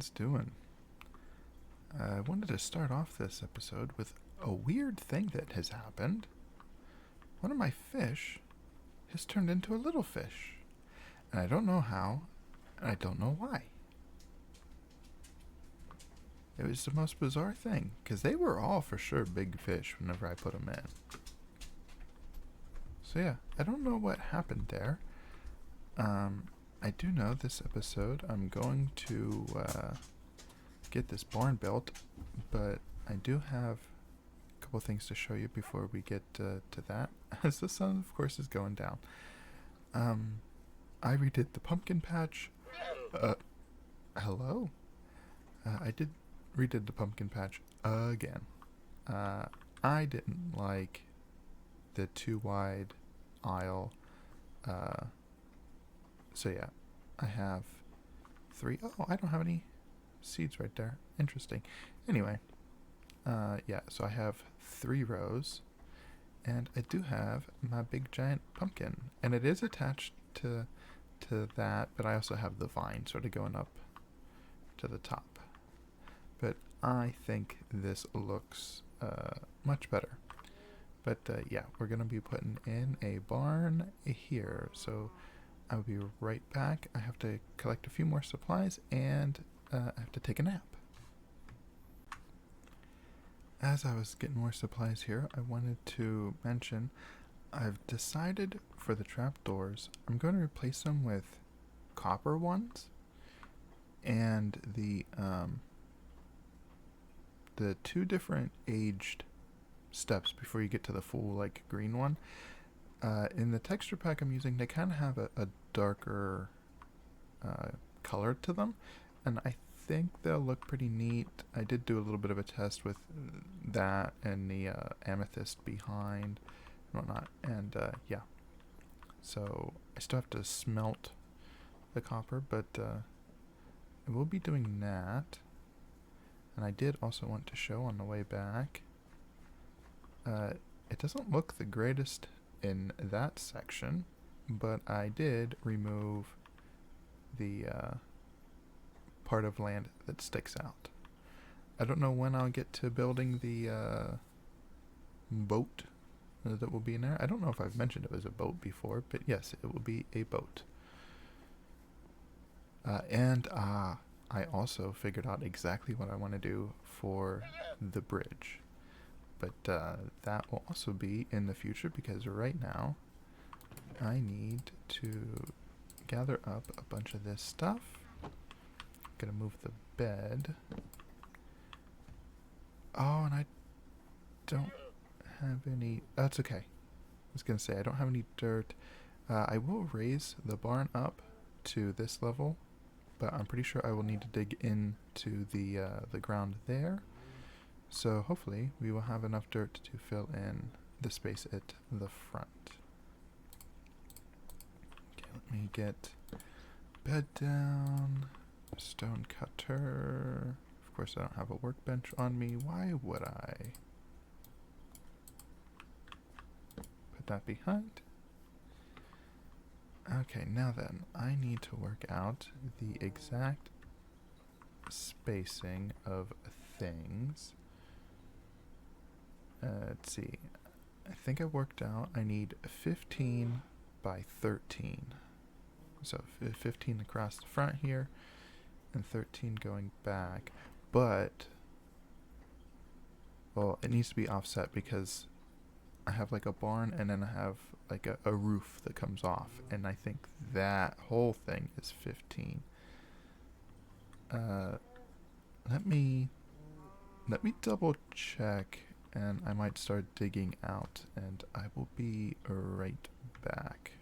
everyone's doing. I wanted to start off this episode with a weird thing that has happened. One of my fish has turned into a little fish, and I don't know how, and I don't know why. It was the most bizarre thing, because they were all for sure big fish whenever I put them in. So yeah, I don't know what happened there. I do know this episode I'm going to get this barn built, but I do have a couple things to show you before we get to that, as the sun, of course, is going down. I redid the pumpkin patch. Hello? I redid the pumpkin patch again. I didn't like the too wide aisle. So yeah, I have 3. Oh, I don't have any seeds right there. Interesting. Anyway, yeah, so I have 3 rows, and I do have my big giant pumpkin, and it is attached to that, but I also have the vine sort of going up to the top. But I think this looks much better. But yeah, we're going to be putting in a barn here, so I'll be right back. I have to collect a few more supplies, and I have to take a nap. As I was getting more supplies here, I wanted to mention I've decided for the trapdoors, I'm going to replace them with copper ones, and the 2 different aged steps before you get to the full like green one. In the texture pack I'm using, they kind of have a darker color to them, and I think they'll look pretty neat. I did do a little bit of a test with that and the amethyst behind and whatnot, and yeah. So I still have to smelt the copper, but I will be doing that. And I did also want to show on the way back, it doesn't look the greatest in that section, but I did remove the part of land that sticks out. I don't know when I'll get to building the boat that will be in there. I don't know if I've mentioned it was a boat before, but yes, it will be a boat. And I also figured out exactly what I want to do for the bridge. But that will also be in the future, because right now I need to gather up a bunch of this stuff. Gonna move the bed. Oh, and I don't have any. That's okay. I was gonna say I don't have any dirt. I will raise the barn up to this level, but I'm pretty sure I will need to dig into the ground there. So hopefully we will have enough dirt to fill in the space at the front. Okay, let me get bed down, stone cutter. Of course I don't have a workbench on me. Why would I? Put that behind. Okay, now then, I need to work out the exact spacing of things. Let's see. I think I worked out I need 15 by 13. So 15 across the front here and 13 going back. But, well, it needs to be offset because I have like a barn and then I have like a roof that comes off, and I think that whole thing is 15. Let me double check, and I might start digging out, and I will be right back.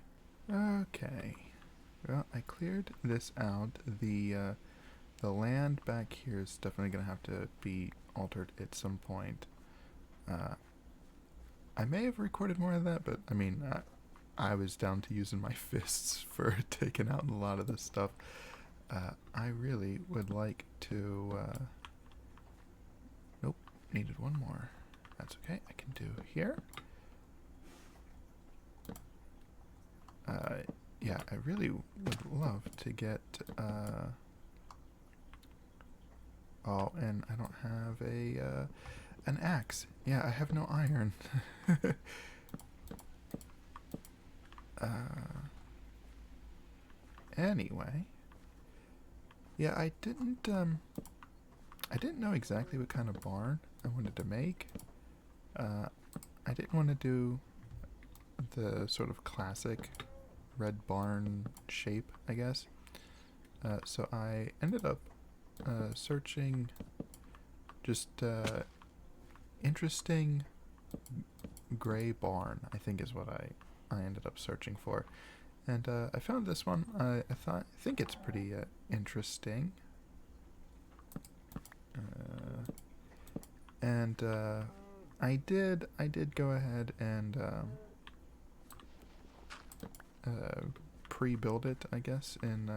Okay, well, I cleared this out. The land back here is definitely gonna have to be altered at some point. I may have recorded more of that, but I mean, I was down to using my fists for taking out a lot of this stuff. I really would like to, nope, needed one more. That's okay, I can do here. Yeah, I really would love to get, Oh, and I don't have a an axe. Yeah, I have no iron. uh, anyway, yeah, I didn't know exactly what kind of barn I wanted to make. I didn't want to do the sort of classic red barn shape, I guess. So I ended up searching just interesting gray barn, I think is what I ended up searching for. And I found this one. I think it's pretty interesting. And I did go ahead and pre-build it, I guess, in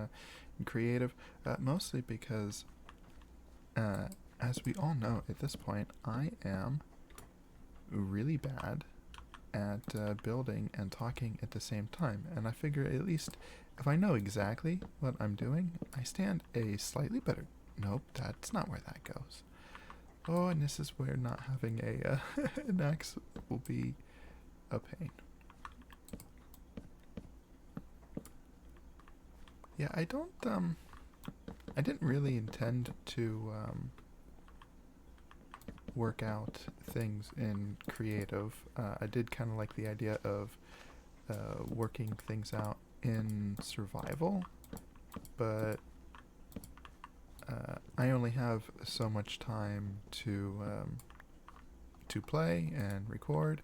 creative, mostly because, as we all know at this point, I am really bad at building and talking at the same time, and I figure at least if I know exactly what I'm doing, I stand a slightly better. Nope, that's not where that goes. Oh, and this is where not having a an axe will be a pain. Yeah, I didn't really intend to work out things in creative. I did kind of like the idea of working things out in survival, but I only have so much time to play and record,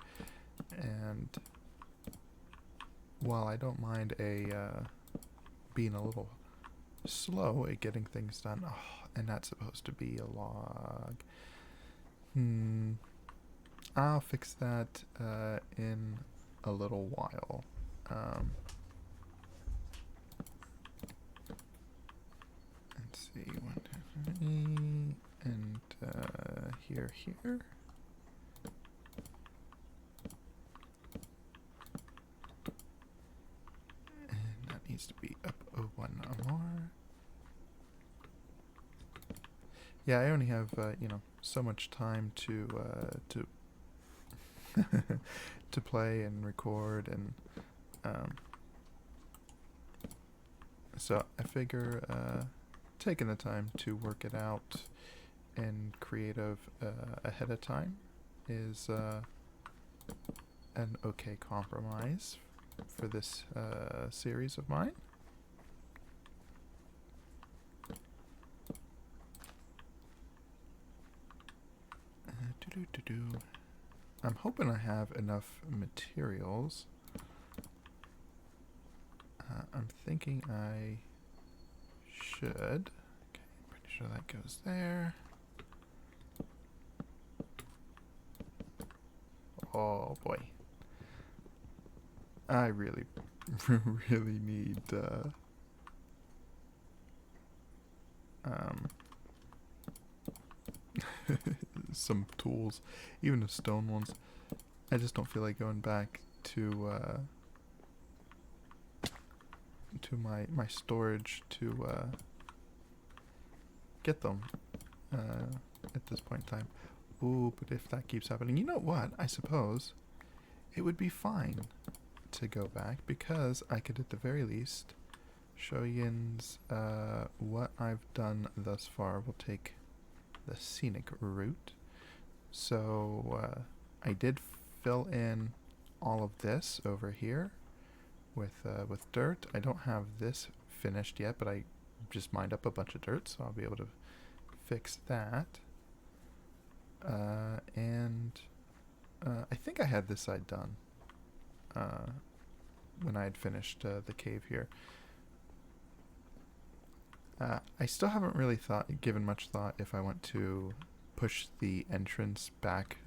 and while I don't mind being a little slow at getting things done, and that's supposed to be a log. I'll fix that in a little while. Let's see, 1, 2, 3, and here. And that needs to be up one more. Yeah, I only have so much time to to play and record, and so I figure taking the time to work it out in creative ahead of time is an okay compromise for this series of mine. I'm hoping I have enough materials. I'm thinking I should. Okay, pretty sure that goes there. Oh boy. I really, really need some tools, even the stone ones. I just don't feel like going back to my storage to get them at this point in time. Ooh, but if that keeps happening, you know what? I suppose it would be fine to go back, because I could at the very least show yins what I've done thus far. We'll take the scenic route. So I did fill in all of this over here with dirt. I don't have this finished yet, but I just mined up a bunch of dirt, so I'll be able to fix that. And I think I had this side done when I had finished the cave here. I still haven't really given much thought if I want to push the entrance back,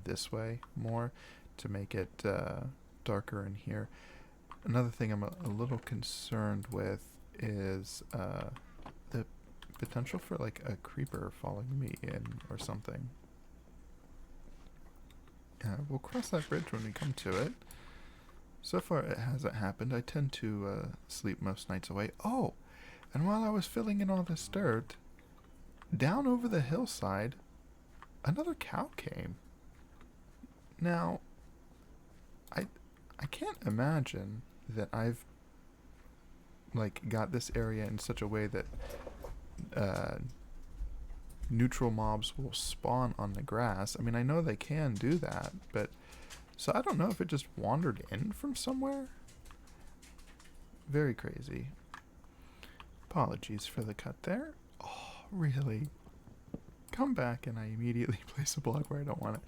this way more to make it darker in here. Another thing I'm a little concerned with is the potential for like a creeper following me in or something. We'll cross that bridge when we come to it. So far it hasn't happened. I tend to sleep most nights away. Oh! And while I was filling in all this dirt, down over the hillside, another cow came. Now, I can't imagine that I've like got this area in such a way that neutral mobs will spawn on the grass. I mean, I know they can do that, but so I don't know if it just wandered in from somewhere. Very crazy. Apologies for the cut there. Oh, really? Come back and I immediately place a block where I don't want it.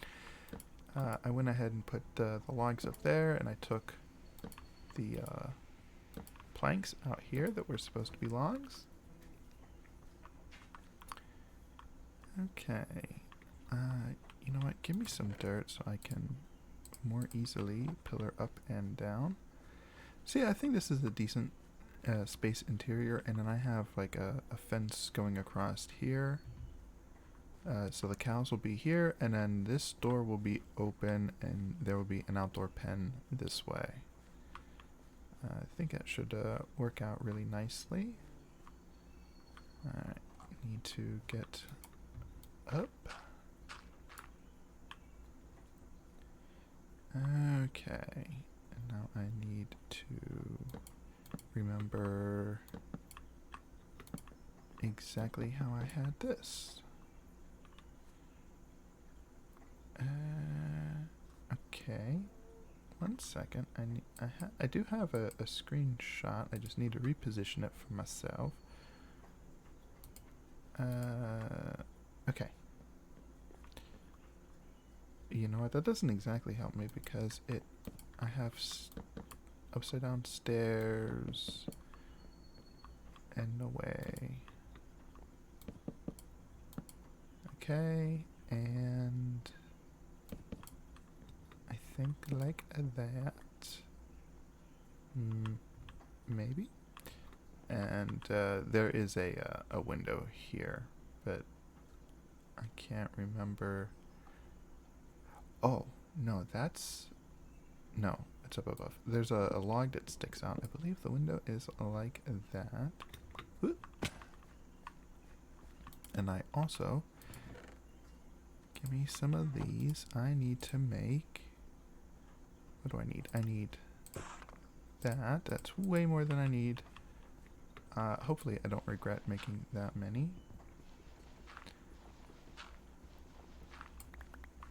I went ahead and put the logs up there, and I took the planks out here that were supposed to be logs. Okay. You know what? Give me some dirt so I can more easily pillar up and down. See, I think this is a decent space interior, and then I have like a fence going across here. So the cows will be here, and then this door will be open, and there will be an outdoor pen this way. I think that should work out really nicely. Alright, need to get up. Okay, and now I need to remember exactly how I had this. Okay, 1 second. I do have a screenshot. I just need to reposition it for myself. Okay. You know what? That doesn't exactly help me because I have upside down stairs and no way. Okay, and I think like that. Maybe. And there is a window here, but I can't remember. Oh, no, no, it's up above. There's a log that sticks out. I believe the window is like that. Whoop. And I also, give me some of these. I need to make, what do I need? I need that. That's way more than I need. Hopefully I don't regret making that many.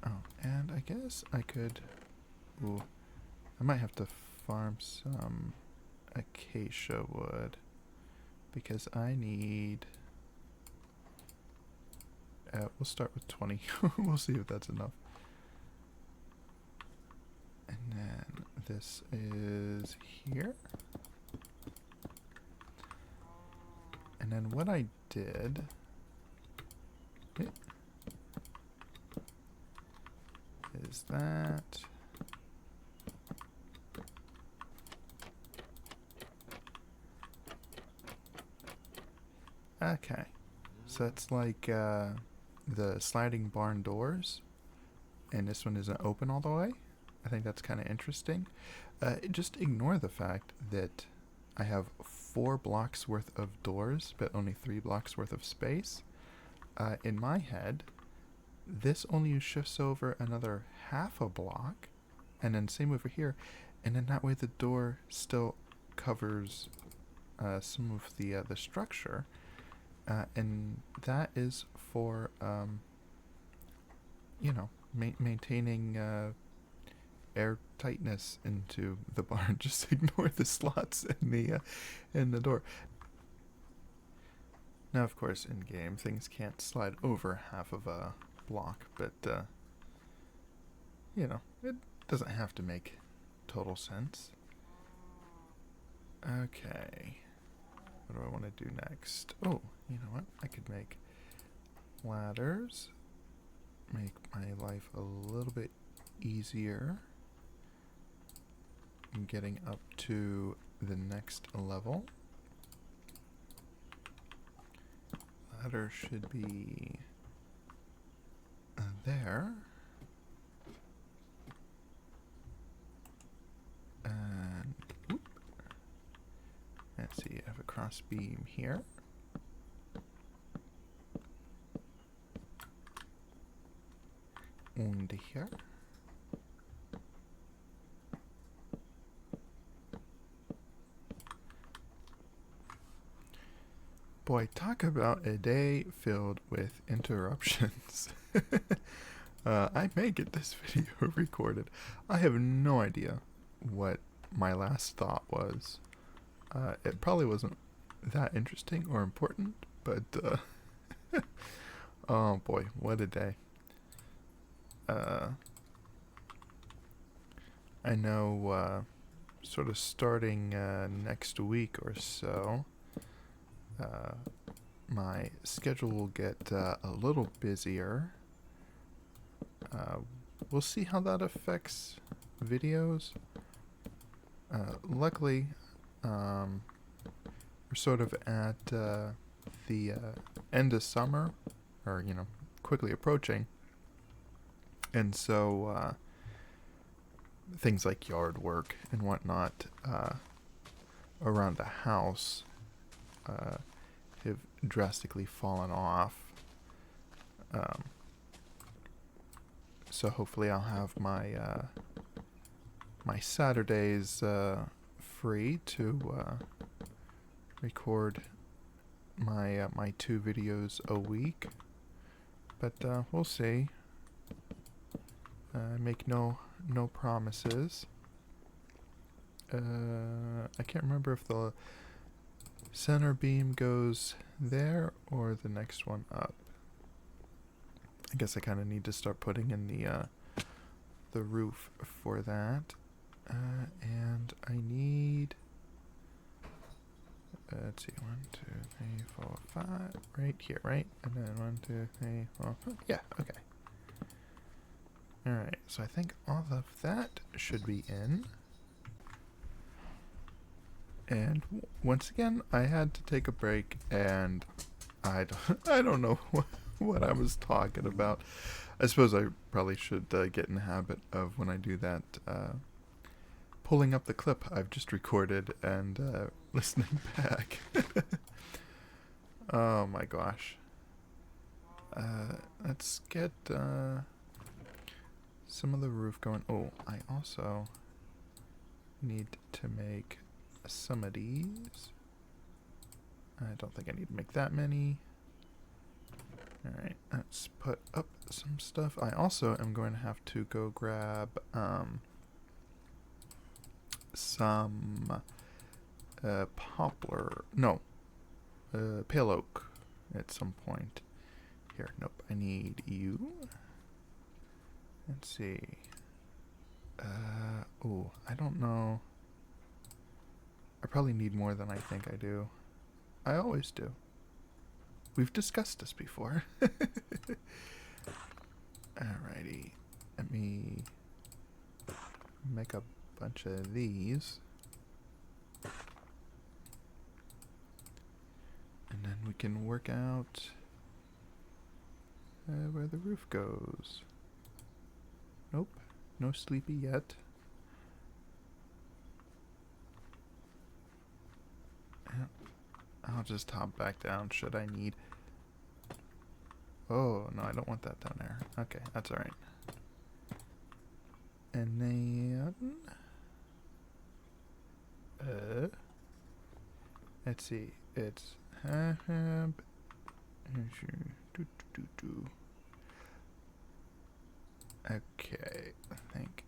Oh, and I guess I could, ooh, I might have to farm some acacia wood because I need, we'll start with 20. We'll see if that's enough. And then this is here. And then what I did is that okay, so it's like the sliding barn doors, and this one isn't open all the way. I think that's kind of interesting. Just ignore the fact that I have 4 blocks worth of doors but only 3 blocks worth of space. In my head, this only shifts over another half a block, and then same over here, and then that way the door still covers some of the structure, and that is for you know, maintaining air tightness into the barn. Just ignore the slots in the door. Now, of course, in game things can't slide over half of a block, but you know, it doesn't have to make total sense. Okay, what do I want to do next? Oh, you know what? I could make ladders, make my life a little bit easier in getting up to the next level. Ladder should be there. And whoop. Let's see, I have a cross beam here. Und hier. Boy, talk about a day filled with interruptions. I may get this video recorded. I have no idea what my last thought was. It probably wasn't that interesting or important, but oh boy, what a day. I know sort of starting next week or so, my schedule will get a little busier. We'll see how that affects videos. Luckily, we're sort of at the end of summer, or, quickly approaching. And so things like yard work and whatnot around the house have drastically fallen off. So hopefully I'll have my my Saturdays free to record my my 2 videos a week. But we'll see. Make no promises. I can't remember if the center beam goes there or the next one up. I guess I kind of need to start putting in the roof for that. And I need, let's see, 1, 2, 3, 4, 5, right here, right? And then 1, 2, 3, 4, 5. Yeah, okay. Alright, so I think all of that should be in. And once again, I had to take a break, and I don't know what I was talking about. I suppose I probably should get in the habit of, when I do that, pulling up the clip I've just recorded and listening back. Oh my gosh. Let's get some of the roof going. Oh, I also need to make some of these. I don't think I need to make that many. Alright, let's put up some stuff. I also am going to have to go grab some poplar, no, pale oak at some point. Here, nope, I need you. Let's see. Oh, I don't know. I probably need more than I think I do. I always do. We've discussed this before. Alrighty. Let me make a bunch of these. And then we can work out where the roof goes. Nope. No sleepy yet. I'll just hop back down should I need. Oh, no, I don't want that down there. Okay, that's alright. And then let's see. It's okay, I think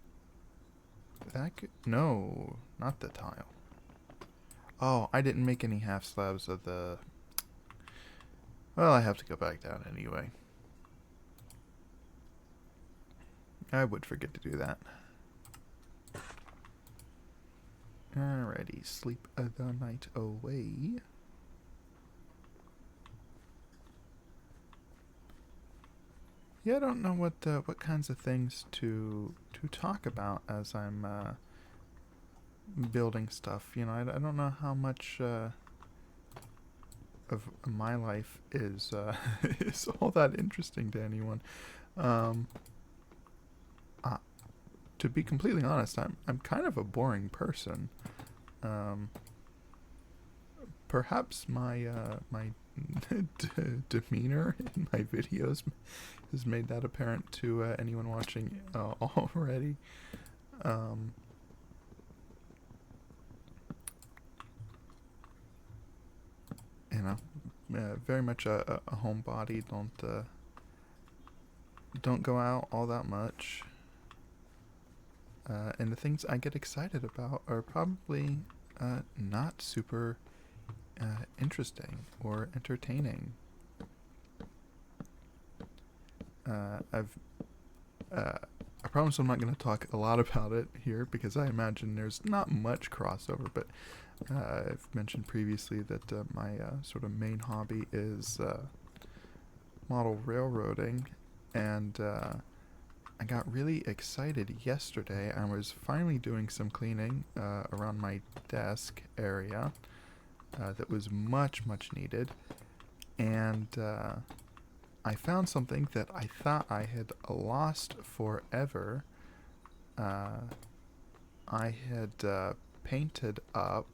that could, no, not the tile. Oh, I didn't make any half slabs of the... Well, I have to go back down anyway. I would forget to do that. Alrighty, sleep the night away. Yeah, I don't know what kinds of things to talk about as I'm building stuff. You know, I don't know how much of my life is is all that interesting to anyone. To be completely honest, I'm kind of a boring person. perhaps my my demeanor in my videos has made that apparent to anyone watching already. You know, very much a homebody. Don't go out all that much. And the things I get excited about are probably not super interesting or entertaining. I promise I'm not going to talk a lot about it here because I imagine there's not much crossover, but I've mentioned previously that my sort of main hobby is model railroading, and I got really excited yesterday. I was finally doing some cleaning around my desk area that was much needed, and I found something that I thought I had lost forever. I had painted up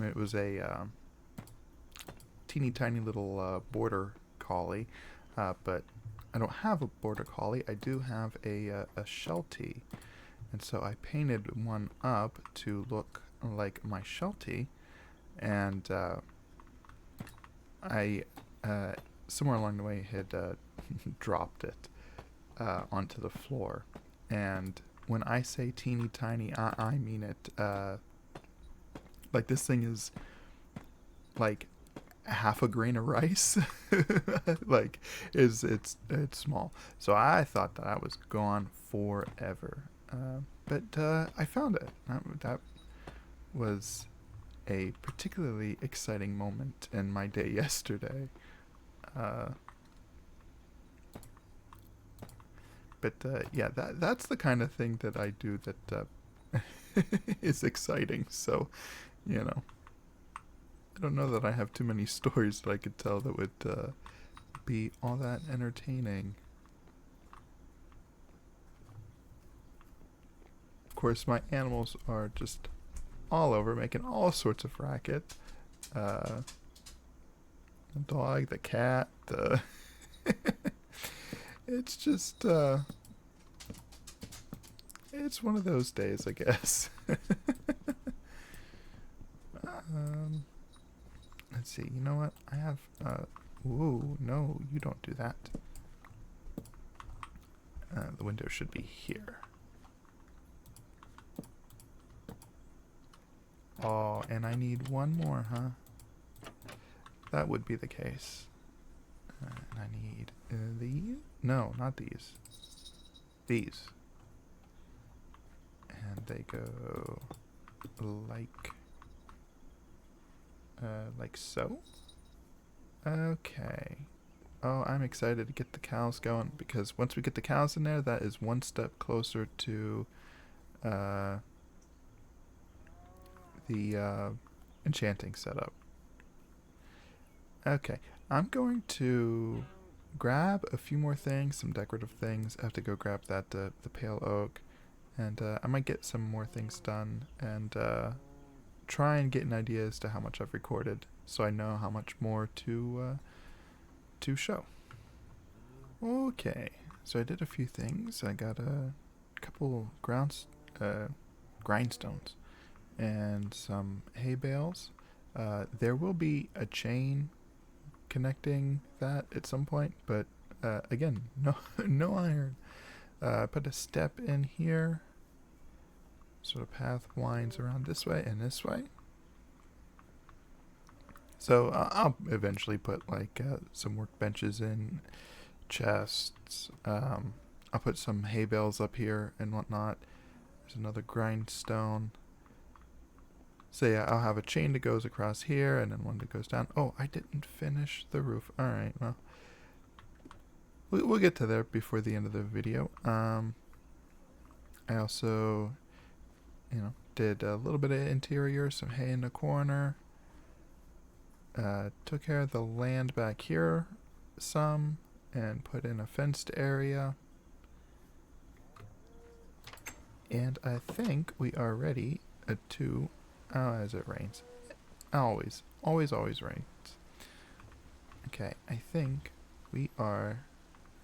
it was a teeny tiny little border collie, but I don't have a border collie. I do have a Sheltie, and so I painted one up to look like my Sheltie, and I somewhere along the way had dropped it onto the floor, and when I say teeny tiny, I mean it. Like, this thing is like half a grain of rice. Like, it's small. So I thought that I was gone forever, but I found it. That was a particularly exciting moment in my day yesterday. But yeah, that's the kind of thing that I do that is exciting. So, you know, I don't know that I have too many stories that I could tell that would be all that entertaining. Of course, my animals are just all over, making all sorts of racket. The dog, the cat, the... It's just, it's one of those days, I guess. Let's see, you know what? I have, ooh, no, you don't do that. The window should be here. Oh, and I need one more, huh? That would be the case. And I need these? No, not these. These. And they go like so. Okay. Oh, I'm excited to get the cows going, because once we get the cows in there, that is one step closer to the enchanting setup. Okay, I'm going to grab a few more things, some decorative things. I have to go grab that the pale oak, and I might get some more things done, and try and get an idea as to how much I've recorded, so I know how much more to show. Okay, so I did a few things. I got a couple grindstones and some hay bales. There will be a chain connecting that at some point, but again, no iron. Put a step in here, so the path winds around this way and this way. So I'll eventually put like some workbenches in, chests. I'll put some hay bales up here and whatnot. There's another grindstone. So yeah, I'll have a chain that goes across here and then one that goes down. Oh, I didn't finish the roof. Alright, well, we'll get to there before the end of the video. I also, did a little bit of interior, some hay in the corner. Took care of the land back here some, and put in a fenced area. And I think we are ready to... Oh, as it rains. Always rains. Okay, I think we are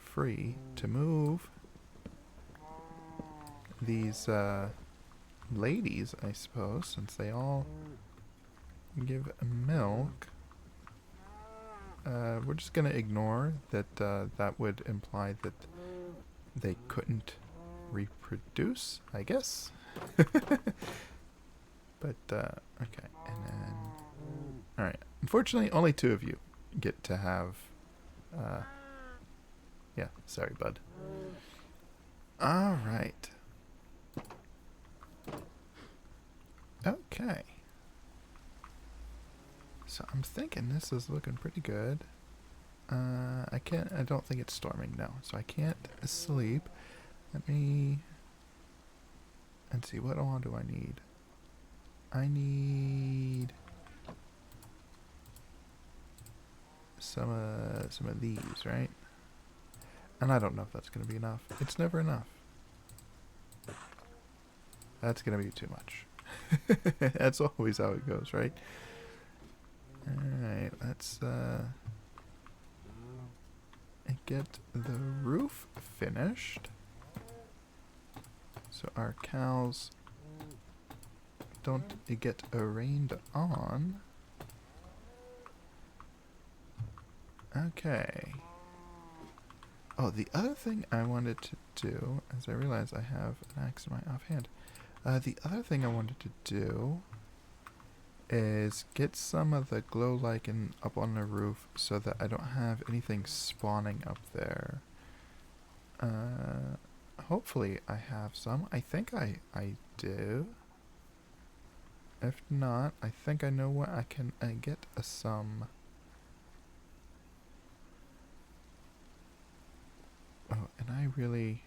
free to move these ladies, I suppose, since they all give milk. We're just gonna ignore that that would imply that they couldn't reproduce, I guess. But, okay, and then... Alright, unfortunately, only 2 of you get to have... yeah, sorry, bud. Alright. Okay. So I'm thinking this is looking pretty good. I don't think it's storming now, so I can't sleep. Let me... Let's see, what all do I need? I need... some of these, right? And I don't know if that's going to be enough. It's never enough. That's going to be too much. That's always how it goes, right? Alright, let's get the roof finished. So our cows don't get rained on. Okay. Oh, the other thing I wanted to do, as I realize I have an axe in my offhand, the other thing I wanted to do is get some of the glow lichen up on the roof so that I don't have anything spawning up there. Hopefully I have some. I think I do. If not, I think I know where I can get some. Oh, and I really...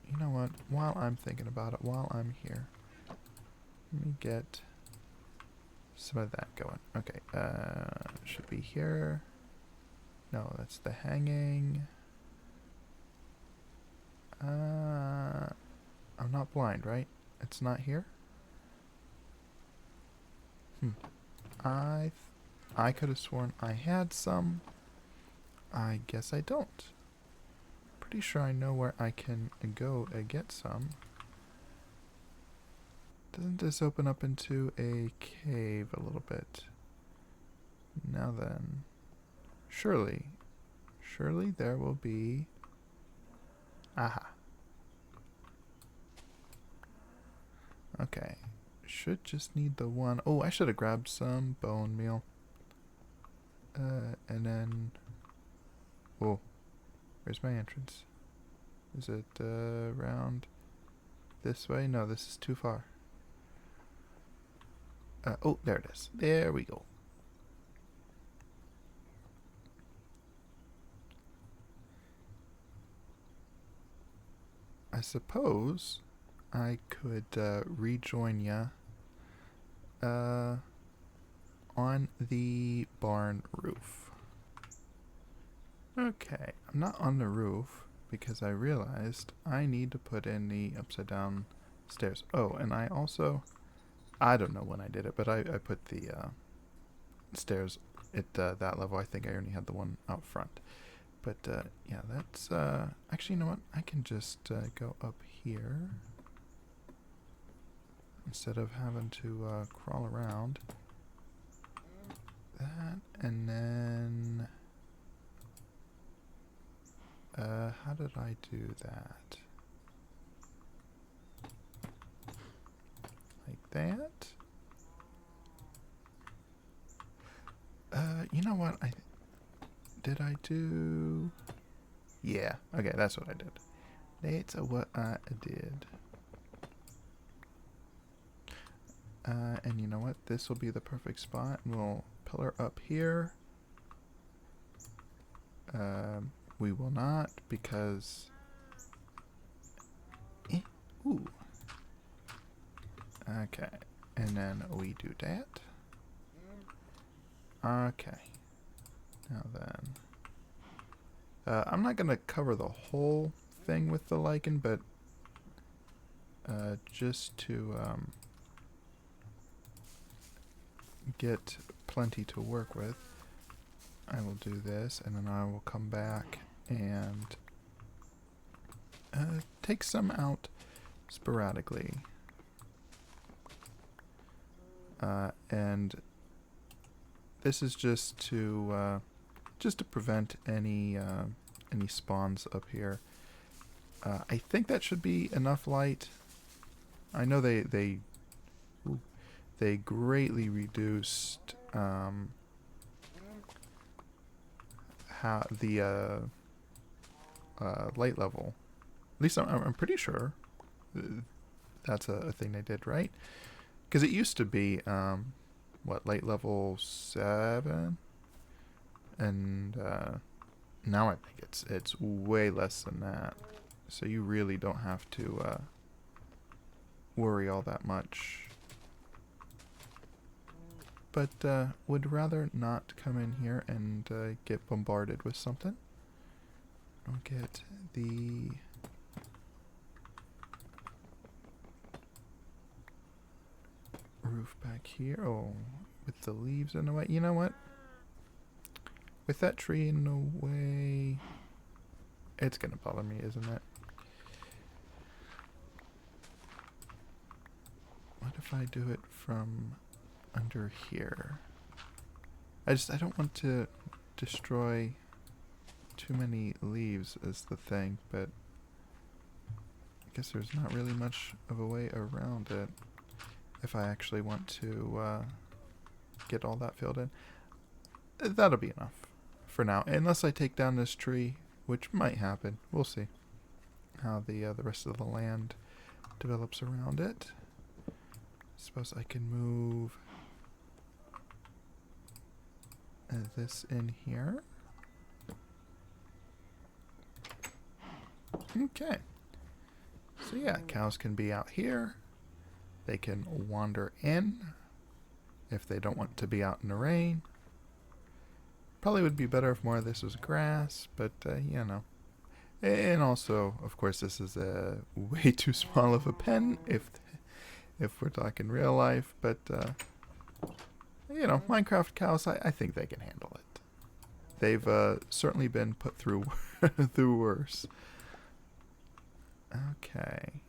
You know what? While I'm thinking about it, while I'm here, let me get some of that going. Okay, should be here. No, that's the hanging. I'm not blind, right? It's not here? I could have sworn I had some. I guess I don't. Pretty sure I know where I can go and get some. Doesn't this open up into a cave a little bit? Now then, surely there will be... Aha. Okay, should just need the one. Oh, I should have grabbed some bone meal. And then... Oh, where's my entrance? Is it around this way? No, this is too far. Oh, there it is. There we go. I suppose I could rejoin ya on the barn roof. Okay, I'm not on the roof because I realized I need to put in the upside down stairs. Oh, and I also... I don't know when I did it, but I put the stairs at that level. I think I only had the one out front. But, yeah, that's... actually, you know what? I can just go up here instead of having to crawl around. That, and then... how did I do that? Like that? You know what? Did I do... Yeah, okay, that's what I did. That's what I did. And you know what? This will be the perfect spot. And we'll pillar up here. We will not because... Ooh. Okay. And then we do that. Okay. Now then. I'm not going to cover the whole thing with the lichen, but just to get plenty to work with, I will do this, and then I will come back and take some out sporadically. And this is just to prevent any spawns up here. I think that should be enough light. I know they greatly reduced how the light level. At least I'm pretty sure that's a thing they did, right? Because it used to be what, light level 7, and now I think it's way less than that. So you really don't have to worry all that much. But would rather not come in here and get bombarded with something. I'll get the roof back here. Oh, with the leaves in the way. You know what? With that tree in the way, it's gonna bother me, isn't it? What if I do it from under here? I don't want to destroy too many leaves is the thing, but I guess there's not really much of a way around it if I actually want to get all that filled in. That'll be enough for now, unless I take down this tree, which might happen. We'll see how the rest of the land develops around it. Suppose I can move this in here. Okay. So yeah, cows can be out here. They can wander in if they don't want to be out in the rain. Probably would be better if more of this was grass, but you know. And also, of course, this is a way too small of a pen if we're talking real life, but you know, Minecraft cows, I think they can handle it. They've certainly been put through through worse. Okay.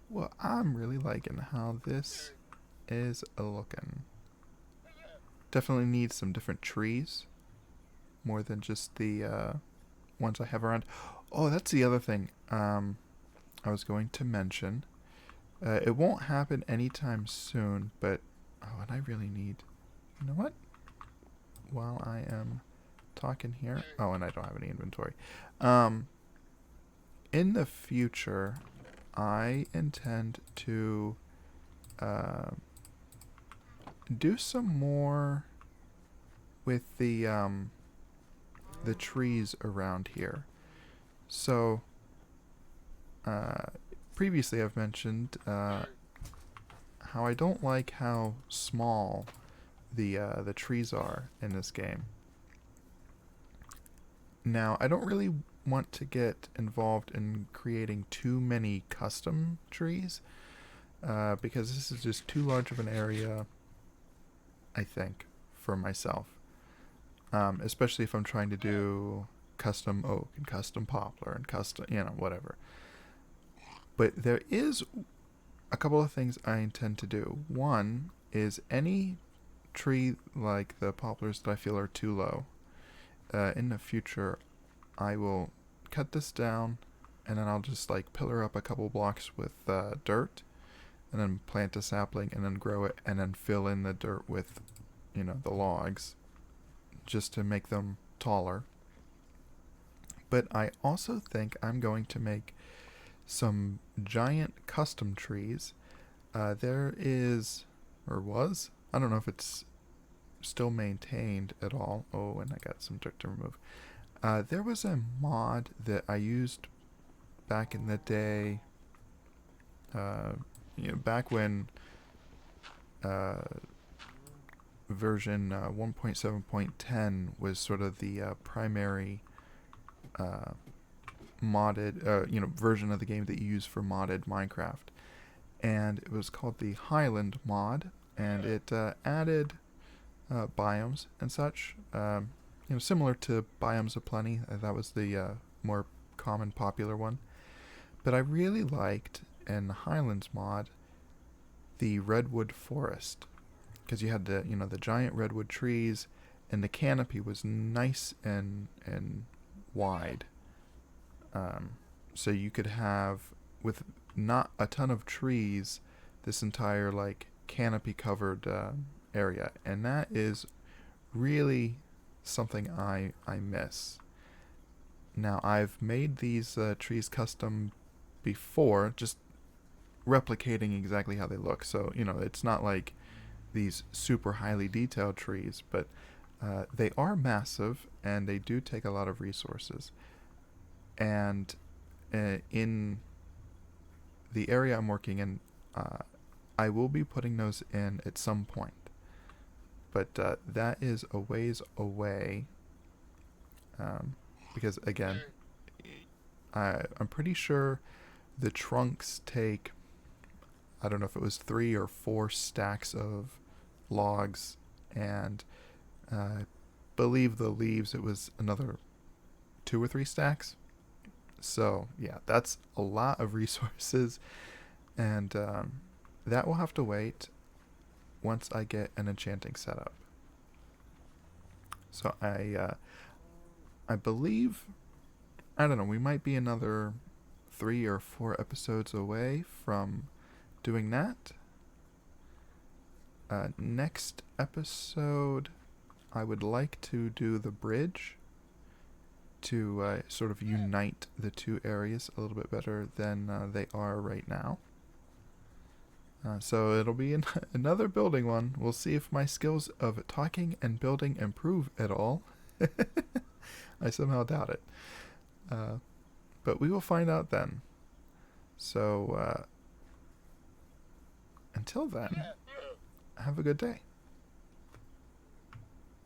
Well, I'm really liking how this is looking. Definitely need some different trees, more than just the ones I have around. Oh, that's the other thing I was going to mention. It won't happen anytime soon, but oh, and I really need, you know what? While I am talking here, oh, and I don't have any inventory. In the future, I intend to do some more with the trees around here. So previously I've mentioned how I don't like how small the trees are in this game. Now, I don't really want to get involved in creating too many custom trees because this is just too large of an area, I think, for myself. Especially if I'm trying to do custom oak and custom poplar and custom, you know, whatever. But there is a couple of things I intend to do. One is any tree like the poplars that I feel are too low. In the future, I will cut this down, and then I'll just like pillar up a couple blocks with dirt, and then plant a sapling, and then grow it, and then fill in the dirt with, you know, the logs, just to make them taller. But I also think I'm going to make some giant custom trees. There is, or was, I don't know if it's still maintained at all. Oh, and I got some dirt to remove. There was a mod that I used back in the day, you know, back when version 1.7.10 was sort of the primary modded, version of the game that you use for modded Minecraft, and it was called the Highland mod, and it added biomes and such, similar to Biomes of Plenty. That was the more common, popular one. But I really liked in the Highlands mod the redwood forest, because you had the giant redwood trees, and the canopy was nice and wide. So you could have, with not a ton of trees, this entire like canopy covered area, and that is really something I miss. Now I've made these trees custom before, just replicating exactly how they look. So it's not like these super highly detailed trees, but they are massive and they do take a lot of resources. And in the area I'm working in, I will be putting those in at some point. But that is a ways away, because again, I'm pretty sure the trunks take, I don't know if it was 3 or 4 stacks of logs, and I believe the leaves, it was another 2 or 3 stacks. So yeah, that's a lot of resources, and that will have to wait once I get an enchanting setup. So I believe, I don't know, we might be another 3 or 4 episodes away from doing that. Next episode, I would like to do the bridge to sort of unite the two areas a little bit better than they are right now. So it'll be another building one. We'll see if my skills of talking and building improve at all. I somehow doubt it. But we will find out then. So until then, have a good day.